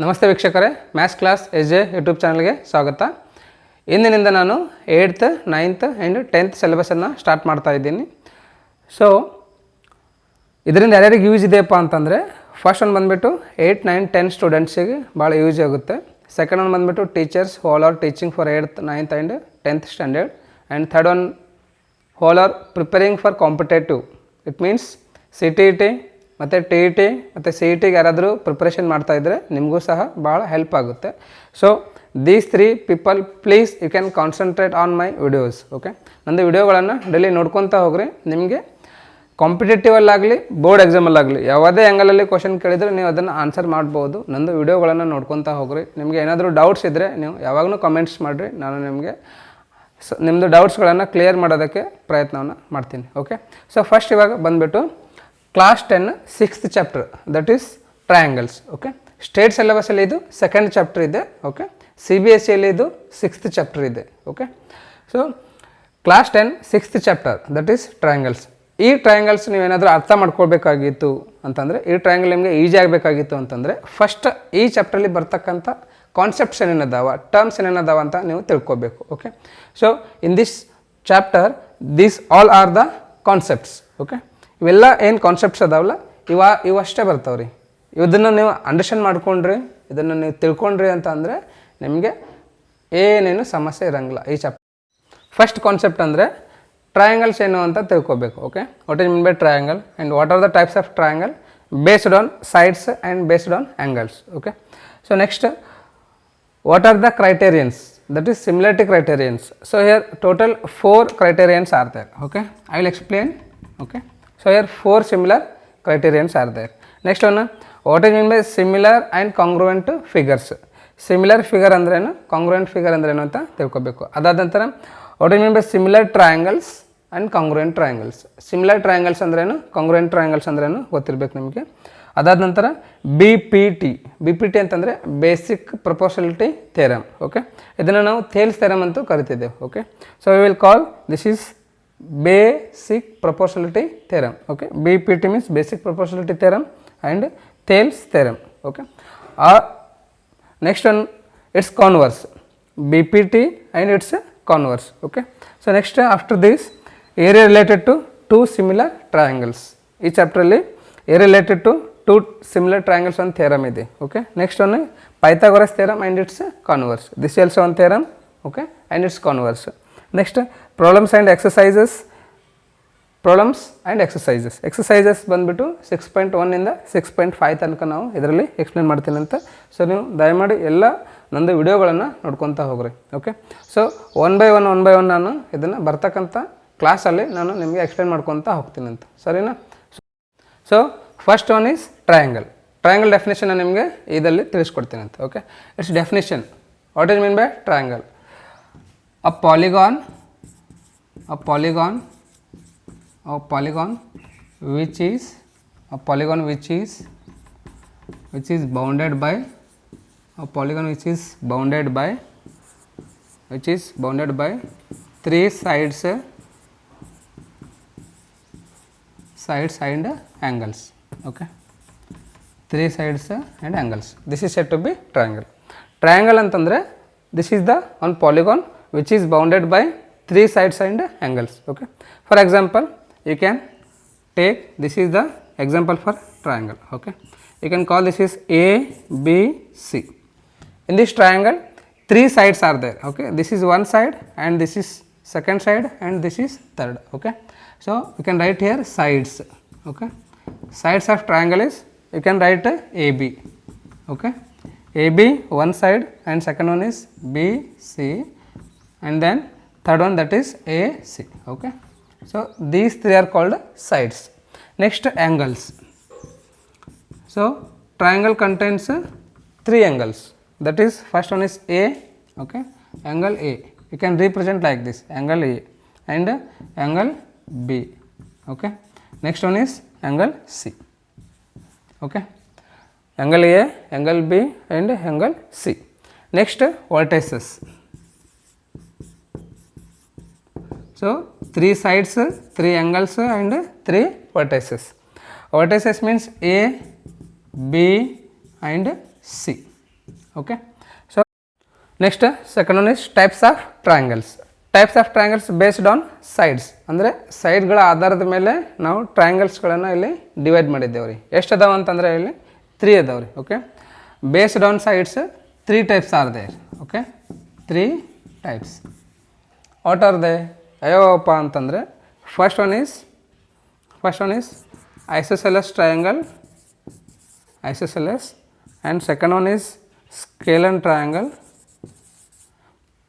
ನಮಸ್ತೆ ವೀಕ್ಷಕರೇ, maths class S J YouTube ಚಾನಲ್ಗೆ ಸ್ವಾಗತ. ಇಂದಿನಿಂದ ನಾನು 8th 9th and 10th ಸಿಲೆಬಸನ್ನು start ಮಾಡ್ತಾ ಇದ್ದೀನಿ. ಸೊ ಇದರಿಂದ ಯಾರ್ಯಾರಿಗೆ ಯೂಸ್ ಇದೆಯಪ್ಪ ಅಂತಂದರೆ, ಫಸ್ಟ್ ಒಂದು ಬಂದುಬಿಟ್ಟು 8, 9, 10 ಸ್ಟೂಡೆಂಟ್ಸಿಗೆ ಭಾಳ ಯೂಸ್ ಆಗುತ್ತೆ. ಸೆಕೆಂಡ್ ಒಂದು ಬಂದುಬಿಟ್ಟು teachers all are teaching for 8th 9th and 10th standard. And third one all are preparing for competitive. It means CTET ಮತ್ತು TET ಮತ್ತು CETಗೆ ಯಾರಾದರೂ ಪ್ರಿಪ್ರೇಷನ್ ಮಾಡ್ತಾಯಿದ್ರೆ ನಿಮಗೂ ಸಹ ಭಾಳ ಹೆಲ್ಪ್ ಆಗುತ್ತೆ. So these 3 people please you can concentrate on my videos. Okay, ನಂದು ವಿಡಿಯೋಗಳನ್ನು ಡೈಲಿ ನೋಡ್ಕೊತಾ ಹೋಗ್ರಿ. ನಿಮಗೆ ಕಾಂಪಿಟೇಟಿವಲ್ಲಾಗಲಿ ಬೋರ್ಡ್ ಎಕ್ಸಾಮಲ್ಲಾಗಲಿ ಯಾವುದೇ ಆ್ಯಂಗಲಲ್ಲಿ ಕ್ವಶನ್ ಕೇಳಿದರೆ ನೀವು ಅದನ್ನು ಆನ್ಸರ್ ಮಾಡ್ಬೋದು. ನಂದು ವಿಡಿಯೋಗಳನ್ನು ನೋಡ್ಕೊತಾ ಹೋಗ್ರಿ. ನಿಮಗೆ ಏನಾದರೂ ಡೌಟ್ಸ್ ಇದ್ದರೆ ನೀವು ಯಾವಾಗಲೂ ಕಮೆಂಟ್ಸ್ ಮಾಡಿರಿ, ನಾನು ನಿಮಗೆ ನಿಮ್ಮದು ಡೌಟ್ಸ್ಗಳನ್ನು ಕ್ಲಿಯರ್ ಮಾಡೋದಕ್ಕೆ ಪ್ರಯತ್ನವನ್ನು ಮಾಡ್ತೀನಿ. ಓಕೆ, ಸೊ ಫಸ್ಟ್ ಇವಾಗ ಬಂದುಬಿಟ್ಟು class 10 6th chapter, that is triangles. Okay, state ಸಿಲೆಬಸಲ್ಲಿ ಇದು 2nd ಚಾಪ್ಟರ್ ಇದೆ. ಓಕೆ, CBSEಯಲ್ಲಿ ಇದು 6th ಚಾಪ್ಟರ್ ಇದೆ. Okay, so class 10 6th chapter that is triangles. ಈ ಟ್ರಯಾಂಗಲ್ಸ್ ನೀವೇನಾದರೂ ಅರ್ಥ ಮಾಡ್ಕೊಳ್ಬೇಕಾಗಿತ್ತು ಅಂತಂದರೆ, ಈ ಟ್ರಯಾಂಗಲ್ ನಿಮಗೆ ಈಸಿ ಆಗಬೇಕಾಗಿತ್ತು ಅಂತಂದರೆ, ಫಸ್ಟ್ ಈ ಚಾಪ್ಟ್ರಲ್ಲಿ ಬರ್ತಕ್ಕಂಥ ಕಾನ್ಸೆಪ್ಟ್ಸ್ ಏನೇನದಾವ, ಟರ್ಮ್ಸ್ ಏನೇನದಾವ ಅಂತ ನೀವು ತಿಳ್ಕೊಬೇಕು. Okay, so in this chapter these all are the concepts. Okay, ಇವೆಲ್ಲ ಏನು ಕಾನ್ಸೆಪ್ಟ್ಸ್ ಅದಾವಲ್ಲ ಇವಷ್ಟೇ ಬರ್ತಾವೆ ರೀ. ಇದನ್ನು ನೀವು ಅಂಡರ್ಸ್ಟ್ಯಾಂಡ್ ಮಾಡ್ಕೊಂಡ್ರಿ, ಇದನ್ನು ನೀವು ತಿಳ್ಕೊಂಡ್ರಿ ಅಂತ ಅಂದರೆ ನಿಮಗೆ ಏನೇನು ಸಮಸ್ಯೆ ಇರೋಂಗಿಲ್ಲ ಈ ಚಾಪ್ಟರ್. ಫಸ್ಟ್ ಕಾನ್ಸೆಪ್ಟ್ ಅಂದರೆ ಟ್ರಯಾಂಗಲ್ಸ್ ಏನು ಅಂತ ತಿಳ್ಕೊಬೇಕು. Okay, what is mean by triangle and what are the types of triangle based on sides and based on angles. Okay, so next what are the criterions, that is similarity criterions. So here total 4 criterions are there. Okay, I will explain. Okay, so here 4 similar criterions are there. Next one, what is mean by similar and congruent figures. Similar figure ಅಂದ್ರೇನು, congruent figure ಅಂದ್ರೇನು ಅಂತ ತಿಳ್ಕೊಬೇಕು. ಅದಾದ ನಂತರ what is mean by similar triangles and congruent triangles. Similar triangles ಅಂದ್ರೇನು, congruent triangles ಅಂದ್ರೇನು ಗೊತ್ತಿರಬೇಕು ನಿಮಗೆ. ಅದಾದ ನಂತರ BPT ಅಂತಂದರೆ ಬೇಸಿಕ್ ಪ್ರಪೋರ್ಷನಾಲಿಟಿ ಥಿಯರಮ್. ಓಕೆ, ಇದನ್ನು ನಾವು ಥೇಲ್ಸ್ ಥಿಯರಮ್ ಅಂತೂ ಕರಿತಿದ್ದೇವೆ. Okay, so we will call this is basic proportionality theorem. Okay, BPT means basic proportionality theorem and Thales theorem. Okay, next one its converse, BPT and its converse. Okay, so next after this area related to 2 similar triangles. ಈ ಚಾಪ್ಟ್ರಲ್ಲಿ area related to 2 similar triangles one theorem ಇದೆ. Okay, next one Pythagoras theorem and its converse. This also one theorem. Okay, and its converse. Next problems and exercises. Exercises ಬಂದುಬಿಟ್ಟು 6.1 ಇಂದ 6.5 ತನಕ ನಾವು ಇದರಲ್ಲಿ explain ಮಾಡ್ತೀನಿ ಅಂತ. ಸೊ ನೀವು ದಯಮಾಡಿ ಎಲ್ಲ ನಂದು ವಿಡಿಯೋಗಳನ್ನು ನೋಡ್ಕೊತಾ ಹೋಗ್ರಿ. Okay, so one by one ನಾನು ಇದನ್ನು ಬರ್ತಕ್ಕಂಥ ಕ್ಲಾಸಲ್ಲಿ ನಾನು ನಿಮಗೆ ಎಕ್ಸ್ಪ್ಲೇನ್ ಮಾಡ್ಕೊತಾ ಹೋಗ್ತೀನಿ ಅಂತ. ಸರಿನಾ? So first one is triangle definition ನಿಮಗೆ ಇದರಲ್ಲಿ ತಿಳಿಸ್ಕೊಡ್ತೀನಿ ಅಂತ. Okay, it's definition. What is mean by triangle? A polygon which is bounded by 3 sides and angles. Okay, 3 sides and angles. This is said to be triangle ಅಂತಂದರೆ this is the one polygon which is bounded by 3 sides and angles. Okay, for example you can take, this is the example for triangle. Okay, you can call this is ABC. In this triangle 3 sides are there. Okay, this is one side and this is second side and this is third. Okay, so you can write here sides. Okay, sides of triangle is, you can write AB. Okay, AB one side and second one is BC and then third one that is AC. Okay, so these 3 are called sides. Next, angles. So triangle contains 3 angles, that is first one is A. Okay, angle A you can represent like this, angle A and angle B. Okay, next one is angle C. Okay, angle A, angle B and angle C. Next, vertices. So 3 sides, 3 angles and 3 vertices. Vertices means A, B and C. Okay. So next second one is types of triangles. Types of triangles based on sides. ಅಂದರೆ ಸೈಡ್ಗಳ ಆಧಾರದ ಮೇಲೆ ನಾವು ಟ್ರಯಾಂಗಲ್ಸ್ಗಳನ್ನು ಇಲ್ಲಿ divide ಮಾಡಿದ್ದೇವೆ ರೀ. ಎಷ್ಟು ಅದಾವ ಅಂತಂದರೆ ಇಲ್ಲಿ 3 ಅದಾವೆ ರೀ. Okay, based on sides 3 types are there. Okay, 3 types. What are they? ಅಯ್ಯವಪ್ಪ ಅಂತಂದರೆ first one is isosceles triangle, isosceles, and second one is scalene triangle,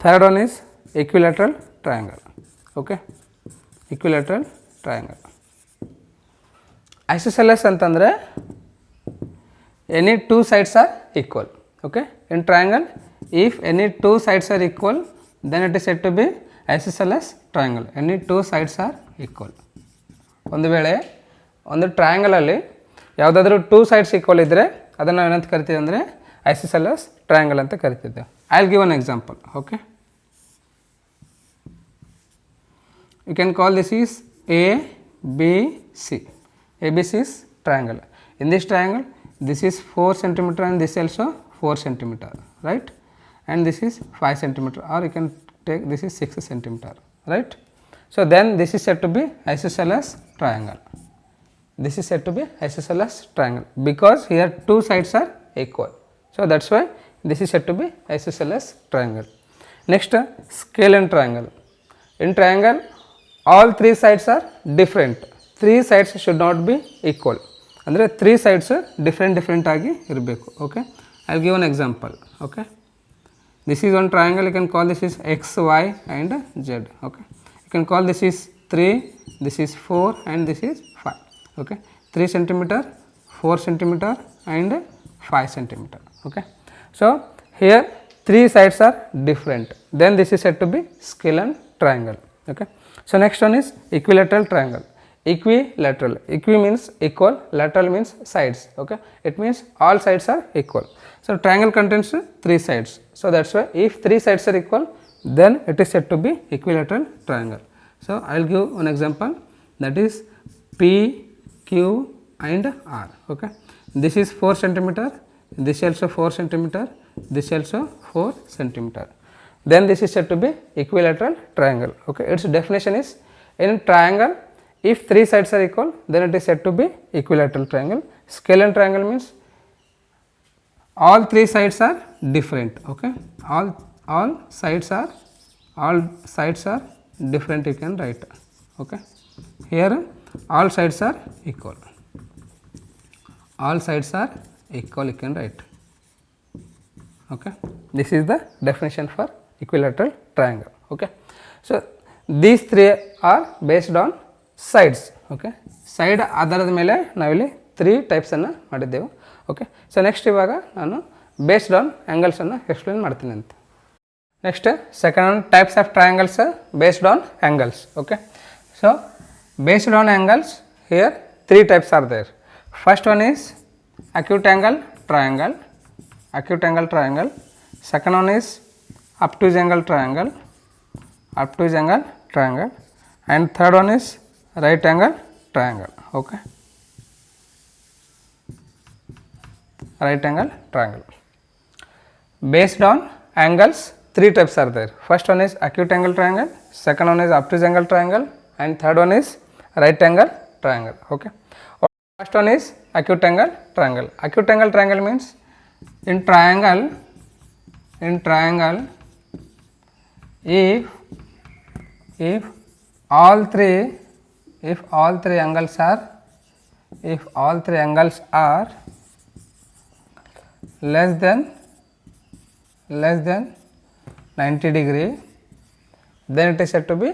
third one is equilateral triangle. Okay, equilateral triangle. Isosceles ಅಂತಂದರೆ any two sides are equal. Okay, in triangle if any two sides are equal then it is said to be isosceles triangle. Any two sides are equal. ಒಂದು ವೇಳೆ ಒಂದು ಟ್ರಯಾಂಗಲಲ್ಲಿ ಯಾವುದಾದ್ರೂ 2 sides equal ಇದ್ದರೆ ಅದನ್ನು ಏನಂತ ಕರಿತೀವಿ ಅಂದರೆ ಐಸೋಸೆಲಸ್ ಟ್ರಯಾಂಗಲ್ ಅಂತ ಕರಿತಿದ್ದೆ. I will give an example. Okay, you can call this is A B C. A B C is triangle. In this triangle this is 4 centimeter and this also 4 centimeter, right, and this is 5 centimeter, or you can take this is 6 centimeter, right. So then this is said to be isosceles triangle. This is said to be isosceles triangle because here two sides are equal. So that's why this is said to be isosceles triangle. Next, scalene triangle. In triangle all 3 sides are different. 3 sides should not be equal. ಅಂದರೆ 3 sides different ಆಗಿ ಇರಬೇಕು. Okay, I will give an example. Okay, this is one triangle. You can call this is X Y and Z. Okay, you can call this is 3, this is 4 and this is 5. Okay, 3 centimeter, 4 centimeter and 5 centimeter. Okay, so here 3 sides are different. Then this is said to be scalene triangle. Okay, so next one is equilateral triangle. Equilateral. Equi means equal, lateral means sides. Okay, it means all sides are equal. So triangle contains 3 sides. So that's why if 3 sides are equal, then it is said to be equilateral triangle. So I will give one example, that is P, Q and R. Okay, this is 4 centimeter, this also 4 centimeter, this also 4 centimeter. Then this is said to be equilateral triangle. Okay, its definition is, in triangle if 3 sides are equal then it is said to be equilateral triangle. Scalene triangle means all 3 sides are different. Okay, all sides are different, you can write. Okay, here all sides are equal. All sides are equal, you can write. Okay, this is the definition for equilateral triangle. Okay, so these 3 are based on sides. Okay, side ಆಧಾರದ ಮೇಲೆ ನಾವಿಲ್ಲಿ 3 ಟೈಪ್ಸನ್ನು ಮಾಡಿದ್ದೆವು. Okay, so next ಇವಾಗ ನಾನು based on ಆ್ಯಂಗಲ್ಸನ್ನು explain ಮಾಡ್ತೀನಿ ಅಂತ. Next second one types of triangles based on angles. Okay, so based on angles here 3 types are there. First one is acute angle triangle. Second one is obtuse angle triangle, and third one is right angle triangle. Okay, right angle triangle. Based on angles 3 types are there. First one is acute angle triangle, second one is obtuse angle triangle, and third one is right angle triangle. Okay, first one is acute angle triangle. Acute angle triangle means in triangle if all three angles are less than 90 degree, then it is said to be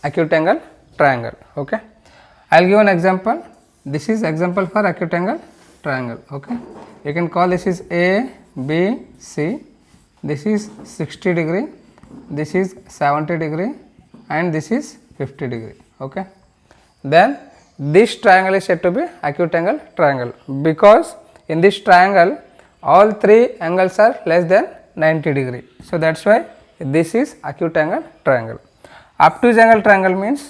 acute angle triangle. Okay, I will give an example. This is example for acute angle triangle. Okay, you can call this is A, B, C. This is 60 degree, this is 70 degree, and this is 50 degree. Okay, then this triangle is said to be acute angle triangle because in this triangle all 3 angles are less than 90 degree. So that's why this is acute angle triangle. Obtuse angle triangle means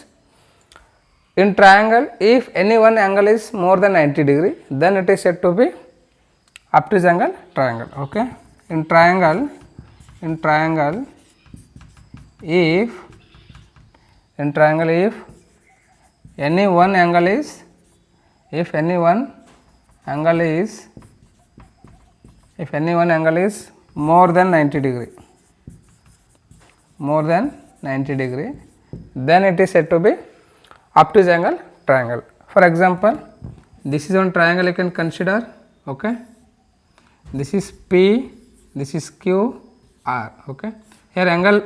in triangle if any one angle is more than 90 degree then it is said to be obtuse angle triangle. Okay, in triangle if any one angle is more than 90 degree, then it is said to be obtuse angle triangle. For example, this is one triangle you can consider, okay. This is P, this is Q, R, okay. Here angle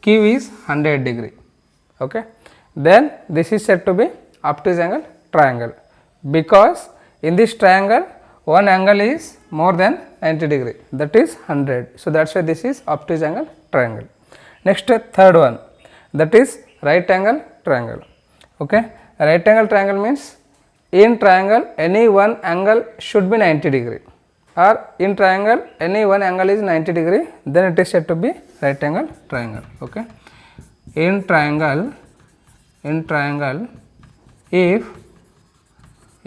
Q is 100 degree, okay. Then this is said to be obtuse angle triangle, because in this triangle one angle is more than 90 degree, that is 100. So, that is why this is obtuse angle triangle. Next, third one, that is right angle triangle, okay. Right angle triangle means in triangle any one angle should be 90 degree, or in triangle any one angle is 90 degree, then it is said to be right angle triangle, okay. In triangle if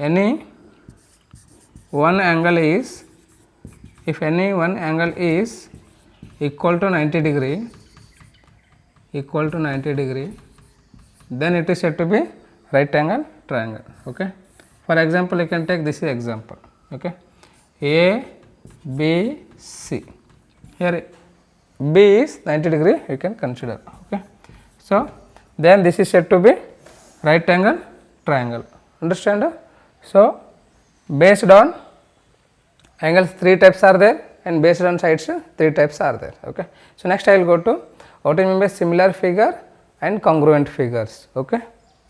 any one angle is equal to 90 degree, then it is said to be right angle triangle, okay. For example, you can take this example, okay. A, B, C. Here B is 90 degree, you can consider, okay. So, then this is said to be right angle triangle, understand? So, based on angles 3 types are there, and based on sides 3 types are there, okay. So, next I will go to what is meant by similar figure and congruent figures, okay.